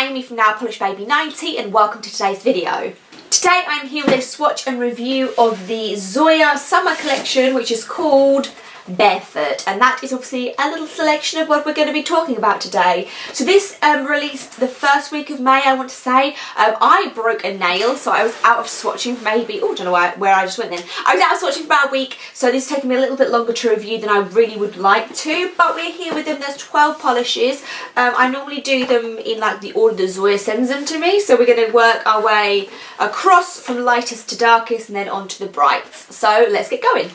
Amy from Nail Polish Baby 90 and welcome to today's video. Today I'm here with a swatch and review of the Zoya Summer collection, which is called Barefoot, and that is obviously a little selection of what we're going to be talking about today. So this released the first week of May, I want to say. I broke a nail, so I was out of swatching maybe, oh, I don't know where I just went then. I was out of swatching for about a week, so this is taking me a little bit longer to review than I really would like to, but we're here with them. There's 12 polishes. I normally do them in like the order that Zoya sends them to me, so we're going to work our way across from lightest to darkest and then on to the brights. So let's get going.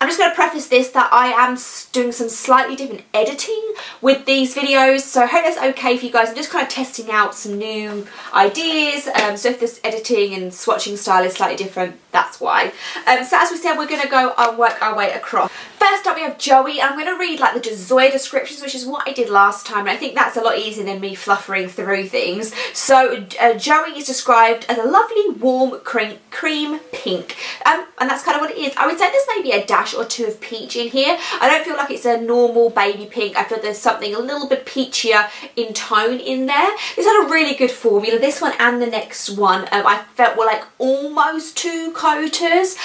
I'm just going to preface this that I am doing some slightly different editing with these videos, so I hope that's okay for you guys. I'm just kind of testing out some new ideas, so if this editing and swatching style is slightly different, that's why. So as we said, we're going to go and work our way across. First up we have Joey, and I'm going to read like the Zoya descriptions, which is what I did last time, and I think that's a lot easier than me fluffering through things. So Joey is described as a lovely warm cream pink, and that's kind of what it is. I would say there's maybe a dash or two of peach in here. I don't feel like it's a normal baby pink. I feel there's something a little bit peachier in tone in there. This had a really good formula. This one and the next one I felt were like almost two coaters,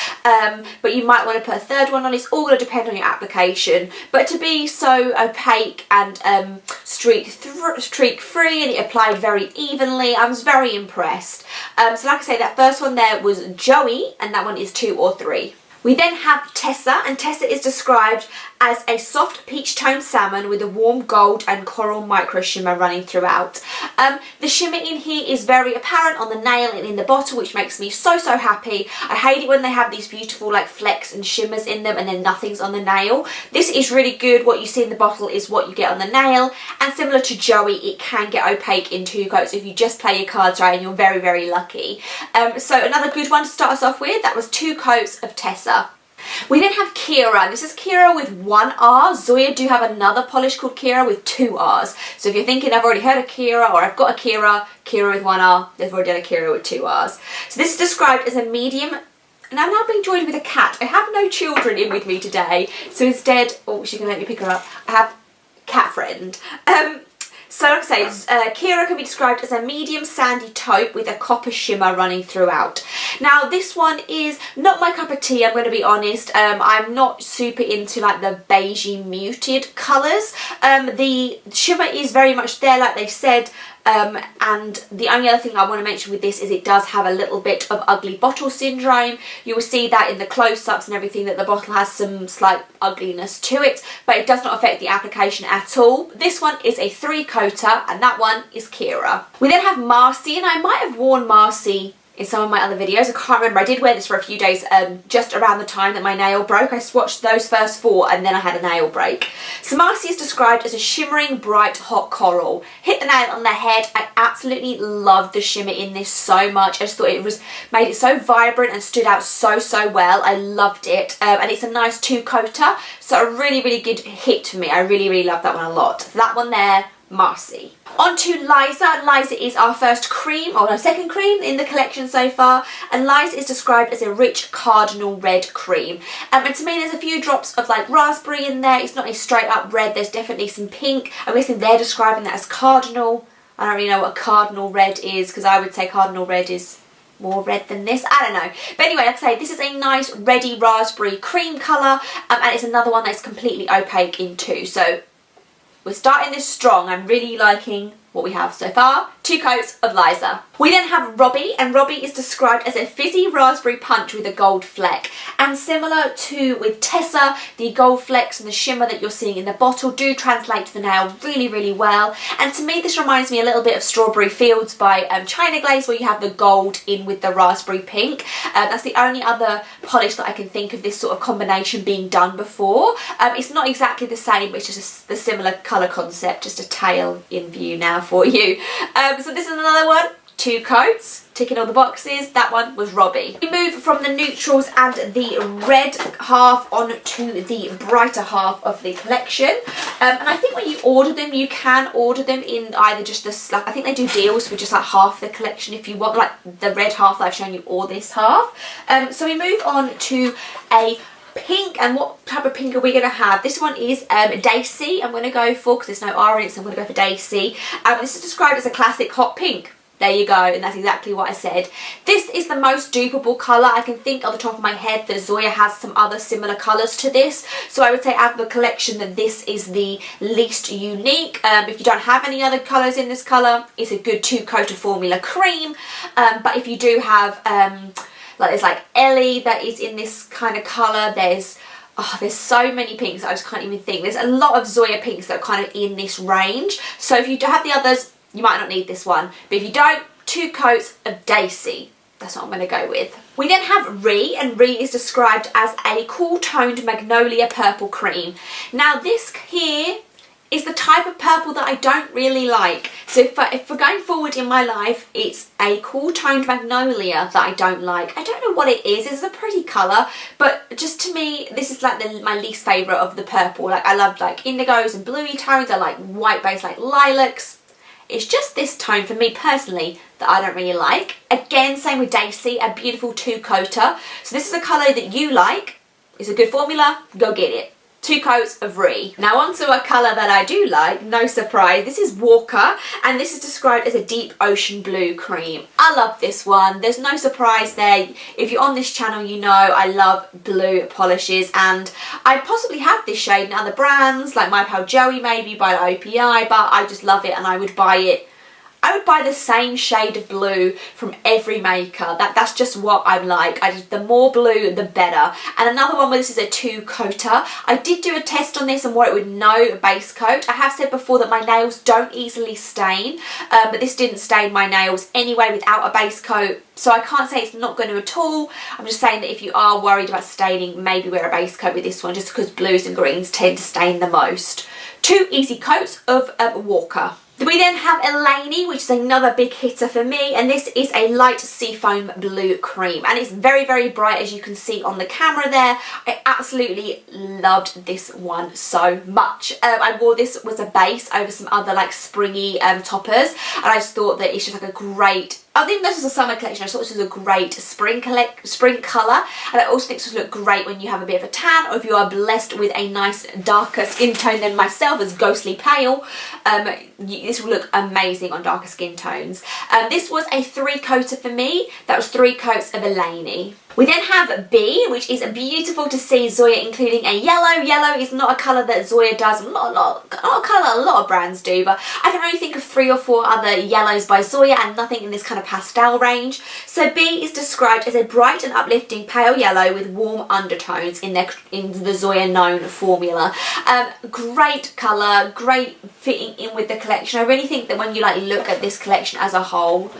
but you might want to put a third one on. It's all going to depend on your application, but to be so opaque and streak free, and it applied very evenly, I was very impressed. So like I say, that first one there was Joey, and that one is 2 or 3. We then have Tessa, and Tessa is described as a soft peach toned salmon with a warm gold and coral micro shimmer running throughout. The shimmer in here is very apparent on the nail and in the bottle, which makes me so happy. I hate it when they have these beautiful like flecks and shimmers in them and then nothing's on the nail. This is really good. What you see in the bottle is what you get on the nail, and similar to Joey, it can get opaque in 2 coats if you just play your cards right and you're very lucky. So another good one to start us off with, that was 2 coats of Tessa. We then have Keira. This is Keira with 1 R. Zoya do have another polish called Keira with 2 R's. So if you're thinking I've already heard of Keira, or I've got a Keira with 1 R, they've already done a Keira with 2 R's. So this is described as a medium, and I'm now being joined with a cat. I have no children in with me today, so instead, oh, she can let me pick her up, I have cat friend. So like I say, Keira can be described as a medium sandy taupe with a copper shimmer running throughout. Now this one is not my cup of tea, I'm going to be honest. I'm not super into like the beigey muted colours. The shimmer is very much there like they said. And the only other thing I want to mention with this is it does have a little bit of ugly bottle syndrome. You will see that in the close-ups and everything, that the bottle has some slight ugliness to it, but it does not affect the application at all. This one is a 3 coater, and that one is Keira. We then have Marcy, and I might have worn Marcy in some of my other videos. I can't remember. I did wear this for a few days just around the time that my nail broke. I swatched those first 4 and then I had a nail break. So Marcy is described as a shimmering bright hot coral. Hit the nail on the head. I absolutely loved the shimmer in this so much. I just thought it made it so vibrant and stood out so well. I loved it, and it's a nice 2 coater, so a really good hit for me. I really love that one a lot. That one there, Marcy. On to Liza. Liza is our first cream, or our second cream in the collection so far, and Liza is described as a rich cardinal red cream. And to me there's a few drops of like raspberry in there. It's not a straight up red, there's definitely some pink. I'm guessing they're describing that as cardinal. I don't really know what a cardinal red is, because I would say cardinal red is more red than this. I don't know. But anyway, like I say, this is a nice reddy raspberry cream colour, and it's another one that's completely opaque in 2. So we're starting this strong. I'm really liking what we have so far. 2 coats of Liza. We then have Robbie, and Robbie is described as a fizzy raspberry punch with a gold fleck. And similar to with Tessa, the gold flecks and the shimmer that you're seeing in the bottle do translate to the nail really well. And to me this reminds me a little bit of Strawberry Fields by China Glaze, where you have the gold in with the raspberry pink. That's the only other polish that I can think of this sort of combination being done before. It's not exactly the same, it's just the similar colour concept, just a tail in view now for you. So this is another one, 2 coats, ticking all the boxes. That one was Robbie. We move from the neutrals and the red half on to the brighter half of the collection. And I think when you order them, you can order them in either just this, like I think they do deals for just like half the collection if you want like the red half that I've shown you or this half. So we move on to a Pink, and what type of pink are we going to have? This one is Dacey. I'm going to go for, because there's no R in it, so I'm going to go for Dacey. This is described as a classic hot pink. There you go, and that's exactly what I said. This is the most dupable colour. I can think off the top of my head that Zoya has some other similar colours to this. So I would say out of the collection that this is the least unique. If you don't have any other colours in this colour, it's a good 2-coat of formula cream. But if you do have, there's like Ellie that is in this kind of colour. There's so many pinks that I just can't even think. There's a lot of Zoya pinks that are kind of in this range. So if you do have the others, you might not need this one, but if you don't, 2 coats of Dacey. That's what I'm going to go with. We then have Ree, and Ree is described as a cool toned magnolia purple cream. Now this here is the type of purple that I don't really like. So if we're going forward in my life, it's a cool toned magnolia that I don't like. I don't know what it is. It's a pretty colour, but just to me, this is like my least favourite of the purple. Like I love like indigos and bluey tones. I like white base like lilacs. It's just this tone for me personally that I don't really like. Again, same with Dacey, a beautiful 2-coater. So this is a colour that you like. It's a good formula, go get it. 2 coats of Ree. Now onto a colour that I do like, no surprise. This is Walker, and this is described as a deep ocean blue cream. I love this one. There's no surprise there. If you're on this channel, you know I love blue polishes, and I possibly have this shade in other brands, like My Pal Joey maybe by OPI, but I just love it and I would buy it. I would buy the same shade of blue from every maker. That's just what I'm like. The more blue, the better. And another one where this is a 2-coater. I did do a test on this and wore it with no base coat. I have said before that my nails don't easily stain, but this didn't stain my nails anyway without a base coat. So I can't say it's not going to at all. I'm just saying that if you are worried about staining, maybe wear a base coat with this one, just because blues and greens tend to stain the most. 2 easy coats of Walker. We then have Eleni, which is another big hitter for me, and this is a light seafoam blue cream, and it's very, very bright, as you can see on the camera there. I absolutely loved this one so much. I wore this as a base over some other like springy toppers, and I just thought that it's just like a great, I think this was a summer collection. I thought this was a great spring colour, and I also think this would look great when you have a bit of a tan, or if you are blessed with a nice darker skin tone than myself, as ghostly pale. This will look amazing on darker skin tones. This was a 3-coater for me. That was 3 coats of Eleni. We then have B, which is beautiful to see Zoya including a yellow. Yellow is not a colour that Zoya does, not a colour that a lot of brands do, but I can only think of 3 or 4 other yellows by Zoya and nothing in this kind of pastel range. So B is described as a bright and uplifting pale yellow with warm undertones in the Zoya known formula. Great colour, great fitting in with the collection. I really think that when you like look at this collection as a whole,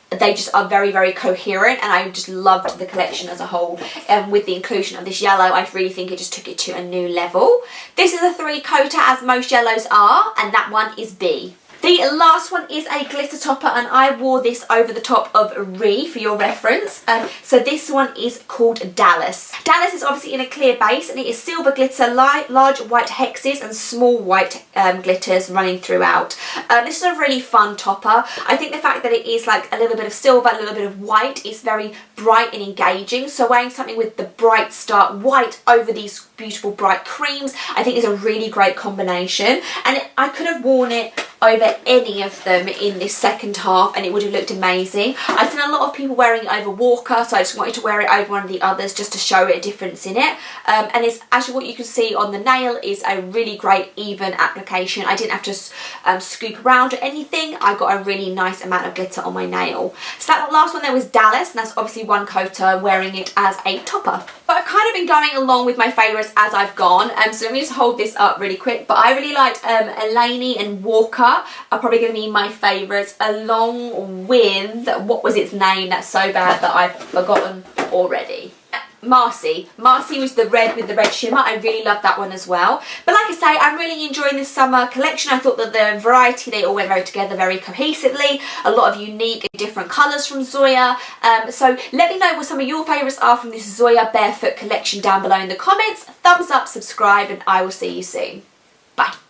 they just are very, very coherent, and I just loved the collection as a whole. And with the inclusion of this yellow, I really think it just took it to a new level. This is a 3-coater, as most yellows are, and that one is B. The last one is a glitter topper, and I wore this over the top of Ree for your reference. So this one is called Dallas. Dallas is obviously in a clear base, and it is silver glitter, large white hexes and small white glitters running throughout. This is a really fun topper. I think the fact that it is like a little bit of silver, a little bit of white is very bright and engaging. So wearing something with the bright stark white over these beautiful bright creams, I think is a really great combination. And I could have worn it over any of them in this second half and it would have looked amazing. I've seen a lot of people wearing it over Walker, so I just wanted to wear it over one of the others just to show it a difference in it. And it's actually, what you can see on the nail is a really great even application. I didn't have to scoop around or anything. I got a really nice amount of glitter on my nail. So that last one there was Dallas, and that's obviously 1-coater, wearing it as a topper. But I've kind of been going along with my favourites as I've gone, so let me just hold this up really quick. But I really liked Eleni and Walker are probably going to be my favourites, along with, what was its name? That's so bad that I've forgotten already. Marcy. Marcy was the red with the red shimmer. I really loved that one as well. But like I say, I'm really enjoying this summer collection. I thought that the variety, they all went very together very cohesively. A lot of unique and different colours from Zoya. So let me know what some of your favourites are from this Zoya Barefoot collection down below in the comments. Thumbs up, subscribe, and I will see you soon. Bye.